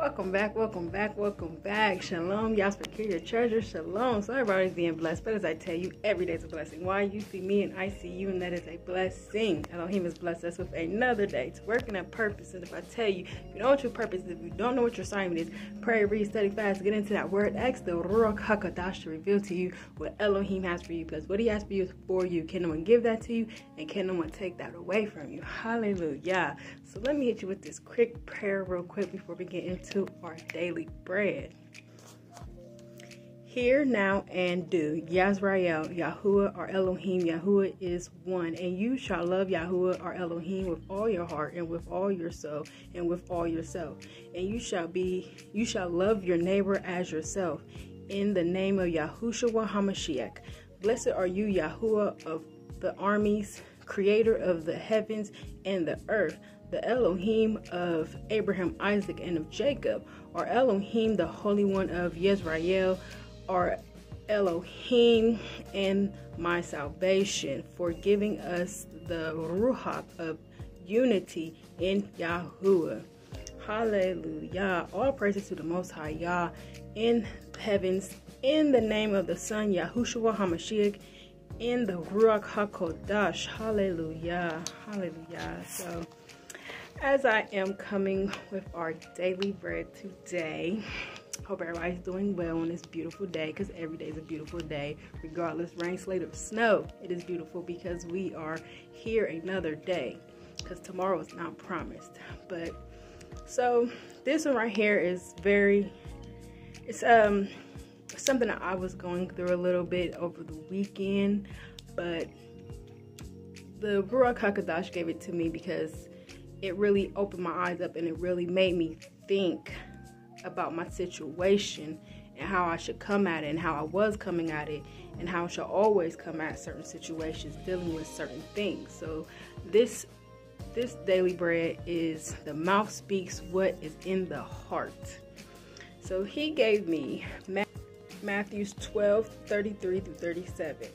Welcome back, welcome back, welcome back. Shalom, Yah, secure your treasure. Shalom. So everybody's being blessed, but as I tell you, every day is a blessing. Why? You see me and I see you, and that is a blessing. Elohim has blessed us with another day to work in a purpose. And if I tell you, if you know what your purpose is, if you don't know what your assignment is, pray, read, study, fast, get into that word. Ask the Ruach Ha'Qodesh to reveal to you what Elohim has for you, because what he has for you is for you. Can no one give that to you, and can no one take that away from you? Hallelujah. So let me hit you with this quick prayer real quick before we get into our daily bread. Hear now and do. Yisrael, Yahuwah, our Elohim, Yahuwah is one. And you shall love Yahuwah, our Elohim, with all your heart and with all your soul and with all yourself. And you shall love your neighbor as yourself. In the name of Yahushua HaMashiach. Blessed are you, Yahuwah of the armies, creator of the heavens and the earth, the Elohim of Abraham, Isaac, and of Jacob, or Elohim, the Holy One of Yisrael, or Elohim and my salvation, for giving us the Ruach of unity in Yahuwah. Hallelujah. All praises to the Most High Yah in the heavens, in the name of the Son, Yahushua HaMashiach, in the Ruach Ha'Qodesh. Hallelujah. Hallelujah. So, as I am coming with our daily bread today, hope everybody's doing well on this beautiful day, because every day is a beautiful day, regardless rain, sleet, or snow. It is beautiful because we are here another day, because tomorrow is not promised. But so this one right here is it's something that I was going through a little bit over the weekend, but the Ruach Ha'Qodesh gave it to me because it really opened my eyes up, and it really made me think about my situation and how I should come at it, and how I was coming at it, and how I should always come at certain situations dealing with certain things. So this daily bread is the mouth speaks what is in the heart. So he gave me Matthew 12:33 through 37.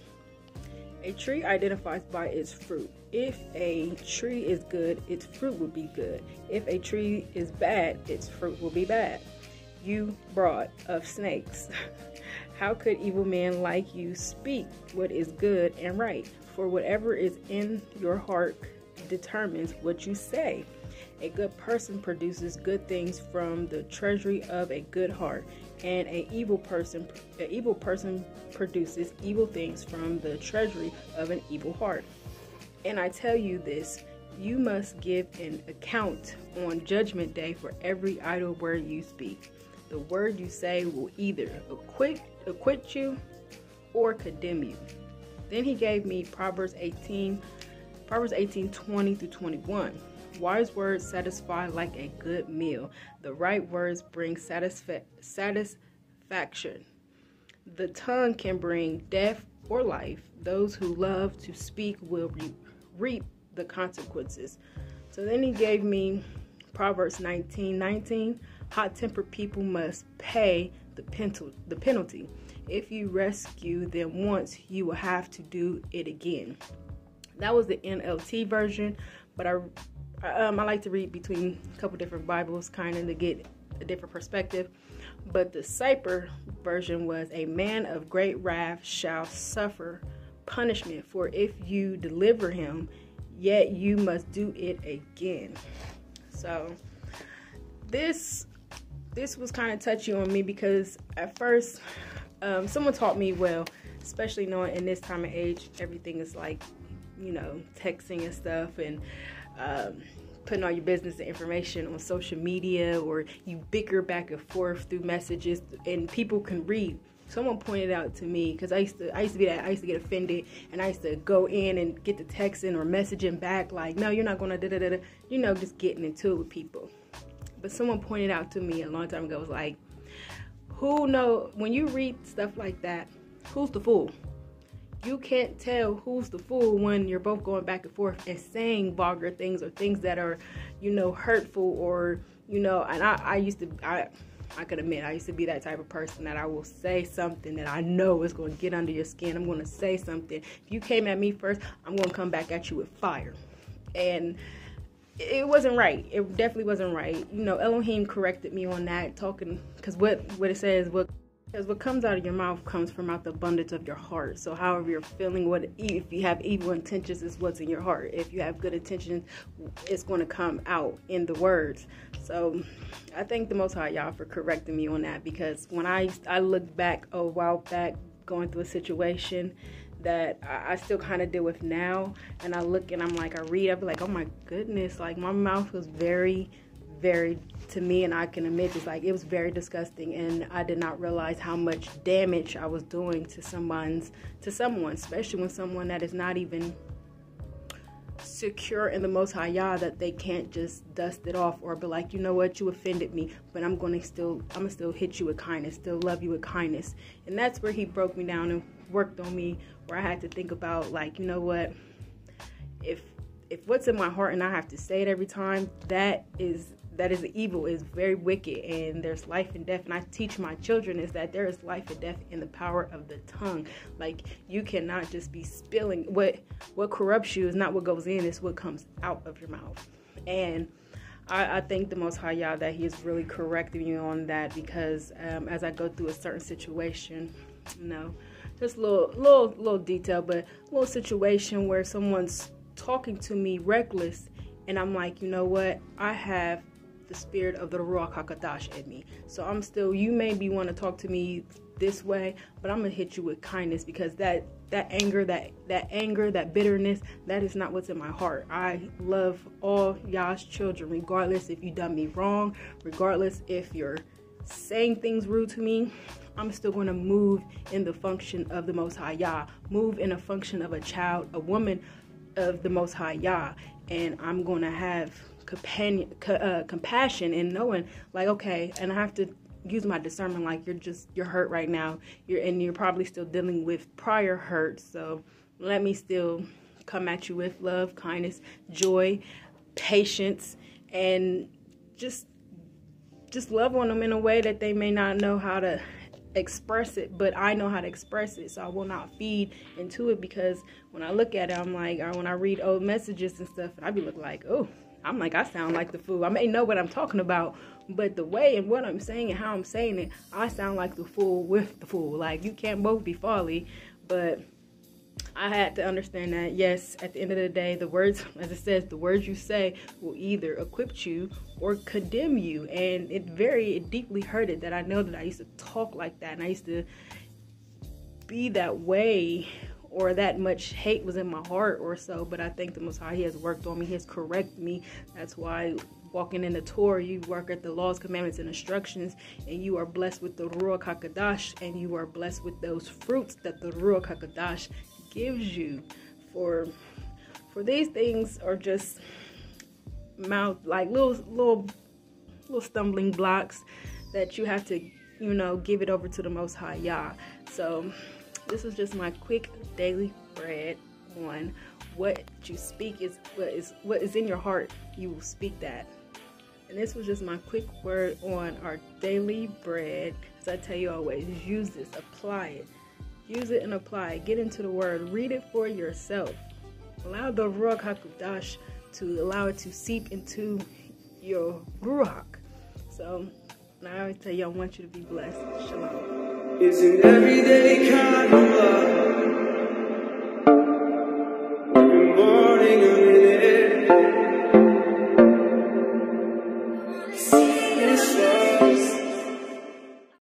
A tree identifies by its fruit. If a tree is good, its fruit will be good. If a tree is bad, its fruit will be bad. You brood of snakes, how could evil men like you speak what is good and right? For whatever is in your heart determines what you say. A good person produces good things from the treasury of a good heart, and an evil person produces evil things from the treasury of an evil heart. And I tell you this, you must give an account on judgment day for every idle word you speak. The word you say will either acquit you or condemn you. Then he gave me Proverbs 18:20 through 21. Wise words satisfy like a good meal. The right words bring satisfaction. The tongue can bring death or life. Those who love to speak will reap the consequences. So then he gave me Proverbs 19:19. Hot-tempered people must pay the penalty. If you rescue them once, you will have to do it again. That was the NLT version, but I like to read between a couple different Bibles, kind of to get a different perspective. But the Cyper version was, a man of great wrath shall suffer punishment, for if you deliver him, yet you must do it again. So this was kind of touchy on me, because at first someone taught me, well, especially knowing in this time of age, everything is like, texting and stuff, and putting all your business and information on social media, or you bicker back and forth through messages, and people can read. Someone pointed out to me, because I used to get offended, and I used to go in and get the texting or messaging back like, no, you're not gonna just getting into it with people. But someone pointed out to me a long time ago, was like, when you read stuff like that, who's the fool? You can't tell who's the fool when you're both going back and forth and saying vulgar things, or things that are, hurtful, or, and I could admit, I used to be that type of person that I will say something that I know is going to get under your skin. I'm going to say something. If you came at me first, I'm going to come back at you with fire. And it wasn't right. It definitely wasn't right. You know, Elohim corrected me on that, talking, because what it says, because what comes out of your mouth comes from out the abundance of your heart. So however you're feeling, if you have evil intentions, is what's in your heart. If you have good intentions, it's going to come out in the words. So I thank the Most High Yah for correcting me on that, because when I look back a while back, going through a situation that I still kind of deal with now, and I look and I'm like, I read, I be like, oh my goodness, like my mouth was very, very, to me, and I can admit this, like it was very disgusting, and I did not realize how much damage I was doing to someone, especially when someone that is not even secure in the Most High Yah, that they can't just dust it off or be like, you know what, you offended me, but I'm gonna still hit you with kindness, still love you with kindness. And that's where he broke me down and worked on me, where I had to think about, like, you know what, if what's in my heart and I have to say it every time, that is evil, is very wicked, and there's life and death. And I teach my children is that there is life and death in the power of the tongue. Like, you cannot just be spilling what corrupts you is not what goes in, it's what comes out of your mouth. And I thank the Most High Yah that he is really correcting me on that, because as I go through a certain situation, you know, just little detail, but a little situation where someone's talking to me reckless, and I'm like, you know what, I have the spirit of the Ruach Ha'Qodesh in me. So I'm still, you maybe want to talk to me this way, but I'm gonna hit you with kindness, because that anger, that bitterness, that is not what's in my heart. I love all Yah's children, regardless if you done me wrong, regardless if you're saying things rude to me. I'm still going to move in the function of the Most High Yah, move in a function of a child, a woman of the Most High Yah, and I'm going to have compassion and knowing, like, okay, and I have to use my discernment, like, you're hurt right now, you're probably still dealing with prior hurt, so let me still come at you with love, kindness, joy, patience, and just love on them in a way that they may not know how to express it, but I know how to express it, so I will not feed into it, because when I look at it, I'm like, when I read old messages and stuff, and I be looking like, oh, I'm like, I sound like the fool. I may know what I'm talking about, but the way and what I'm saying and how I'm saying it, I sound like the fool with the fool. Like, you can't both be folly. But I had to understand that, yes, at the end of the day, the words, as it says, the words you say will either equip you or condemn you. And it deeply hurted that I know that I used to talk like that, and I used to be that way, or that much hate was in my heart or so. But I thank the Most High, he has worked on me, he has corrected me. That's why walking in the Torah, you work at the laws, commandments, and instructions, and you are blessed with the Ruach Ha'Qodesh, and you are blessed with those fruits that the Ruach Ha'Qodesh gives you. For these things are just like little stumbling blocks that you have to, you know, give it over to the Most High Yah. So this was just my quick daily bread on what you speak is what is in your heart. You will speak that. And this was just my quick word on our daily bread. As I tell you always, use this, apply it. Use it and apply it. Get into the word. Read it for yourself. Allow the Ruach Ha'Qodesh to allow it to seep into your Ruach. So, and I always tell you, I want you to be blessed. Shalom. It's an everyday kind of love.